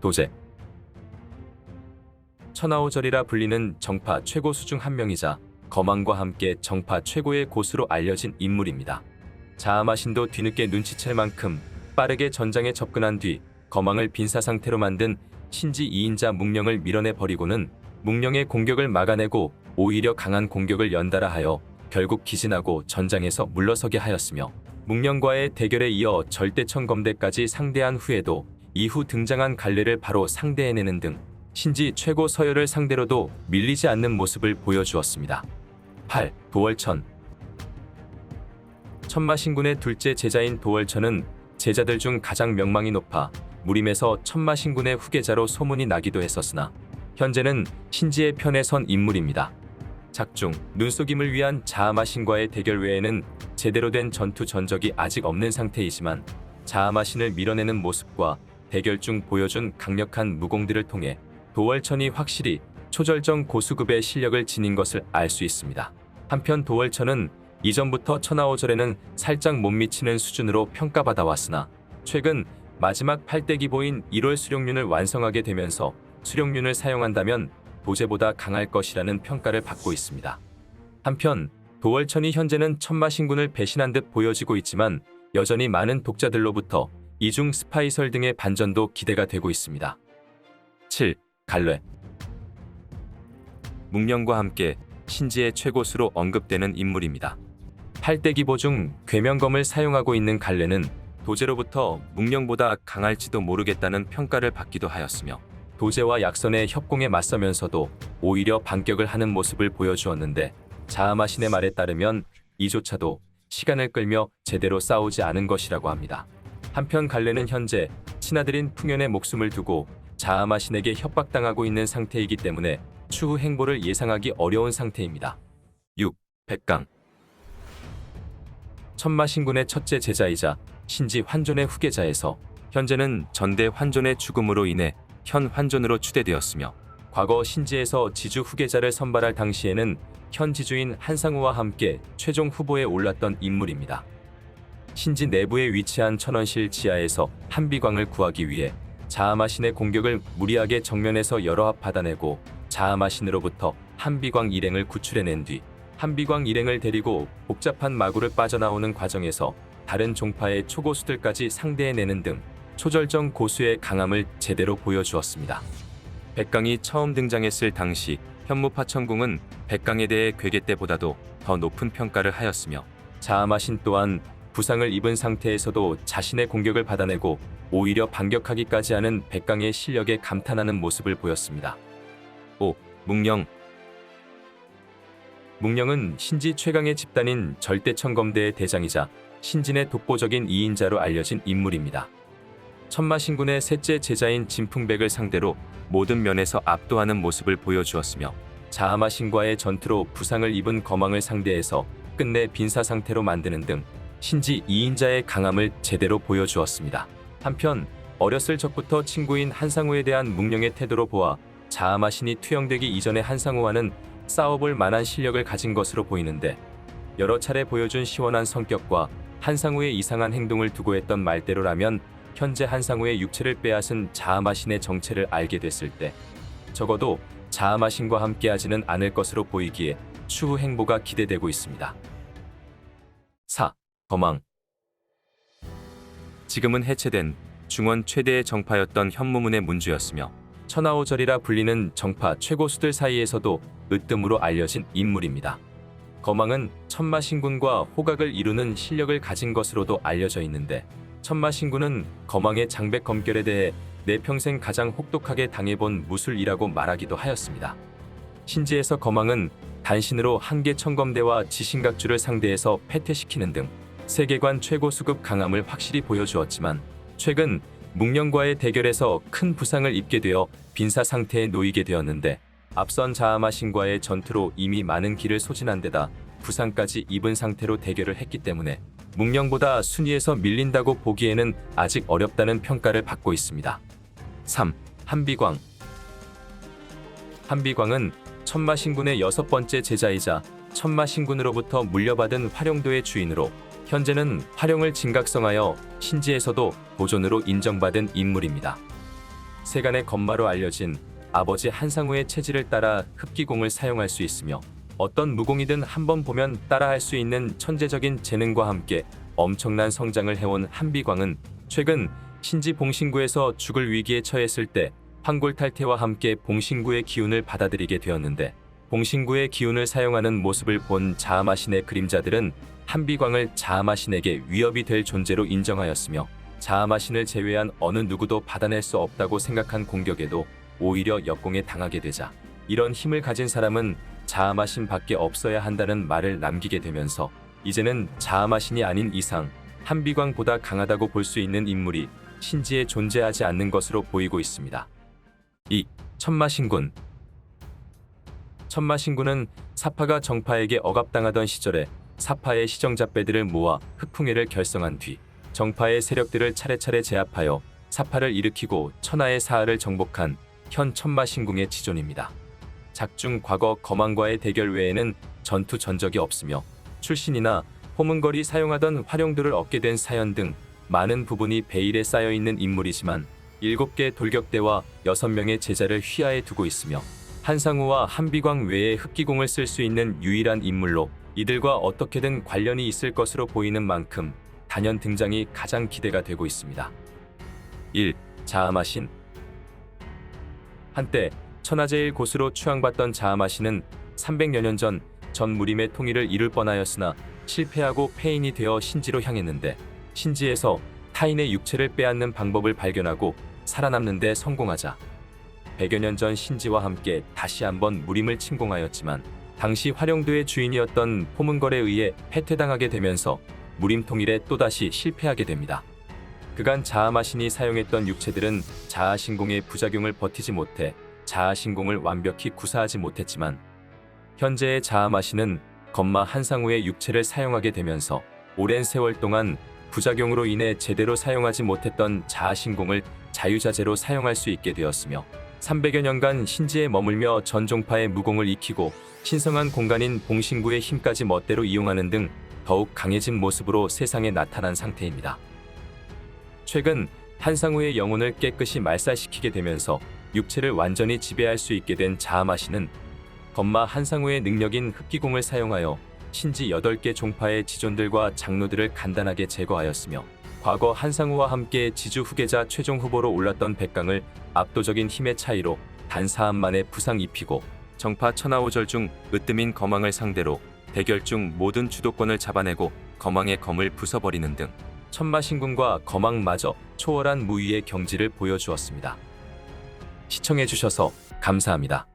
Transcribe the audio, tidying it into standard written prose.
도제. 천하오절이라 불리는 정파 최고수 중 한 명이자 거망과 함께 정파 최고의 고수로 알려진 인물입니다. 자아마신도 뒤늦게 눈치챌 만큼 빠르게 전장에 접근한 뒤 거망을 빈사 상태로 만든 신지 2인자 묵령을 밀어내 버리고는 묵령의 공격을 막아내고 오히려 강한 공격을 연달아 하여 결국 기진하고 전장에서 물러서게 하였으며, 묵령과의 대결에 이어 절대천검대까지 상대한 후에도 이후 등장한 갈래를 바로 상대해내는 등 신지 최고 서열을 상대로도 밀리지 않는 모습을 보여주었습니다. 8. 도월천. 천마신군의 둘째 제자인 도월천은 제자들 중 가장 명망이 높아 무림에서 천마신군의 후계자로 소문이 나기도 했었으나 현재는 신지의 편에 선 인물입니다. 작중, 눈속임을 위한 자아마신과의 대결 외에는 제대로 된 전투 전적이 아직 없는 상태이지만 자아마신을 밀어내는 모습과 대결 중 보여준 강력한 무공들을 통해 도월천이 확실히 초절정 고수급의 실력을 지닌 것을 알 수 있습니다. 한편 도월천은 이전부터 천하오절에는 살짝 못 미치는 수준으로 평가받아 왔으나 최근 마지막 8대기보인 1월 수룡륜을 완성하게 되면서 수룡륜을 사용한다면 도제보다 강할 것이라는 평가를 받고 있습니다. 한편 도월천이 현재는 천마신군을 배신한 듯 보여지고 있지만 여전히 많은 독자들로부터 이중 스파이설 등의 반전도 기대가 되고 있습니다. 7. 갈래. 묵령과 함께 신지의 최고수로 언급되는 인물입니다. 8대기보 중 괴명검을 사용하고 있는 갈래는 도제로부터 묵령보다 강할지도 모르겠다는 평가를 받기도 하였으며, 도제와 약선의 협공에 맞서면서도 오히려 반격을 하는 모습을 보여주었는데, 자아마신의 말에 따르면 이조차도 시간을 끌며 제대로 싸우지 않은 것이라고 합니다. 한편 갈래는 현재 친아들인 풍연의 목숨을 두고 자아마신에게 협박당하고 있는 상태이기 때문에 추후 행보를 예상하기 어려운 상태입니다. 6. 백강. 천마신군의 첫째 제자이자 신지 환존의 후계자에서 현재는 전대 환존의 죽음으로 인해 현 환존으로 추대되었으며, 과거 신지에서 지주 후계자를 선발할 당시에는 현 지주인 한상우와 함께 최종 후보에 올랐던 인물입니다. 신지 내부에 위치한 천원실 지하에서 한비광을 구하기 위해 자아마신의 공격을 무리하게 정면에서 여러 합 받아내고 자아마신으로부터 한비광 일행을 구출해낸 뒤 한비광 일행을 데리고 복잡한 마구를 빠져나오는 과정에서 다른 종파의 초고수들까지 상대해내는 등 초절정 고수의 강함을 제대로 보여주었습니다. 백강이 처음 등장했을 당시 현무파천궁은 백강에 대해 괴계 때보다도 더 높은 평가를 하였으며, 자아마신 또한 부상을 입은 상태에서도 자신의 공격을 받아내고 오히려 반격하기까지 하는 백강의 실력에 감탄하는 모습을 보였습니다. 5. 묵령. 묵령은 신지 최강의 집단인 절대천검대의 대장이자 신진의 독보적인 2인자로 알려진 인물입니다. 천마신군의 셋째 제자인 진풍백을 상대로 모든 면에서 압도하는 모습을 보여주었으며, 자아마신과의 전투로 부상을 입은 거망을 상대해서 끝내 빈사 상태로 만드는 등 신지 2인자의 강함을 제대로 보여주었습니다. 한편 어렸을 적부터 친구인 한상우에 대한 묵령의 태도로 보아 자아마신이 투영되기 이전의 한상우와는 싸워볼 만한 실력을 가진 것으로 보이는데, 여러 차례 보여준 시원한 성격과 한상우의 이상한 행동을 두고 했던 말대로라면 현재 한상우의 육체를 빼앗은 자아마신의 정체를 알게 됐을 때 적어도 자아마신과 함께하지는 않을 것으로 보이기에 추후 행보가 기대되고 있습니다. 4. 거망. 지금은 해체된 중원 최대의 정파였던 현무문의 문주였으며 천하오절이라 불리는 정파 최고수들 사이에서도 으뜸으로 알려진 인물입니다. 거망은 천마신군과 호각을 이루는 실력을 가진 것으로도 알려져 있는데, 천마신군은 거망의 장백 검결에 대해 내 평생 가장 혹독하게 당해본 무술이라고 말하기도 하였습니다. 신지에서 거망은 단신으로 한계 천검대와 지신각주를 상대해서 패퇴시키는 등 세계관 최고 수급 강함을 확실히 보여주었지만, 최근 묵령과의 대결에서 큰 부상을 입게 되어 빈사 상태에 놓이게 되었는데, 앞선 자아마신과의 전투로 이미 많은 기를 소진한 데다 부상까지 입은 상태로 대결을 했기 때문에 묵령보다 순위에서 밀린다고 보기에는 아직 어렵다는 평가를 받고 있습니다. 3. 한비광. 한비광은 천마신군의 6번째 제자이자 천마신군으로부터 물려받은 활용도의 주인으로 현재는 활용을 진각성하여 신지에서도 보존으로 인정받은 인물입니다. 세간의 검마로 알려진 아버지 한상우의 체질을 따라 흡기공을 사용할 수 있으며 어떤 무공이든 한번 보면 따라할 수 있는 천재적인 재능과 함께 엄청난 성장을 해온 한비광은 최근 신지 봉신구에서 죽을 위기에 처했을 때 황골탈퇴와 함께 봉신구의 기운을 받아들이게 되었는데, 봉신구의 기운을 사용하는 모습을 본 자아마신의 그림자들은 한비광을 자아마신에게 위협이 될 존재로 인정하였으며, 자아마신을 제외한 어느 누구도 받아낼 수 없다고 생각한 공격에도 오히려 역공에 당하게 되자 이런 힘을 가진 사람은 자아마신 밖에 없어야 한다는 말을 남기게 되면서 이제는 자아마신이 아닌 이상 한비광보다 강하다고 볼 수 있는 인물이 신지에 존재하지 않는 것으로 보이고 있습니다. 2. 천마신군. 천마신군은 사파가 정파에게 억압당하던 시절에 사파의 시정잡배들을 모아 흑풍회를 결성한 뒤 정파의 세력들을 차례차례 제압하여 사파를 일으키고 천하의 사하를 정복한 현 천마신궁의 지존입니다. 작중 과거 거망과의 대결 외에는 전투 전적이 없으며 출신이나 호문거리 사용하던 활용도를 얻게 된 사연 등 많은 부분이 베일에 쌓여있는 인물이지만 7개 돌격대와 6명의 제자를 휘하에 두고 있으며 한상우와 한비광 외에 흡기공을 쓸 수 있는 유일한 인물로 이들과 어떻게든 관련이 있을 것으로 보이는 만큼 단연 등장이 가장 기대가 되고 있습니다. 1. 자아마신. 한때 천하제일 고수로 추앙받던 자아마신은 300여 년 전 전무림의 통일을 이룰 뻔하였으나 실패하고 폐인이 되어 신지로 향했는데, 신지에서 타인의 육체를 빼앗는 방법을 발견하고 살아남는 데 성공하자 100여 년 전 신지와 함께 다시 한번 무림을 침공하였지만 당시 활용도의 주인이었던 포문걸에 의해 패퇴당하게 되면서 무림 통일에 또다시 실패하게 됩니다. 그간 자아마신이 사용했던 육체들은 자아신공의 부작용을 버티지 못해 자아신공을 완벽히 구사하지 못했지만, 현재의 자아마신은 검마 한상우의 육체를 사용하게 되면서 오랜 세월 동안 부작용으로 인해 제대로 사용하지 못했던 자아신공을 자유자재로 사용할 수 있게 되었으며, 300여 년간 신지에 머물며 전종파의 무공을 익히고 신성한 공간인 봉신구의 힘까지 멋대로 이용하는 등 더욱 강해진 모습으로 세상에 나타난 상태입니다. 최근 한상우의 영혼을 깨끗이 말살시키게 되면서 육체를 완전히 지배할 수 있게 된 자아마신은 검마 한상우의 능력인 흡기공을 사용하여 신지 8개 종파의 지존들과 장로들을 간단하게 제거하였으며, 과거 한상우와 함께 지주 후계자 최종 후보로 올랐던 백강을 압도적인 힘의 차이로 단 사함 만에 부상 입히고, 정파 천하오절 중 으뜸인 거망을 상대로 대결 중 모든 주도권을 잡아내고 거망의 검을 부숴버리는 등 천마신군과 거망마저 초월한 무위의 경지를 보여주었습니다. 시청해주셔서 감사합니다.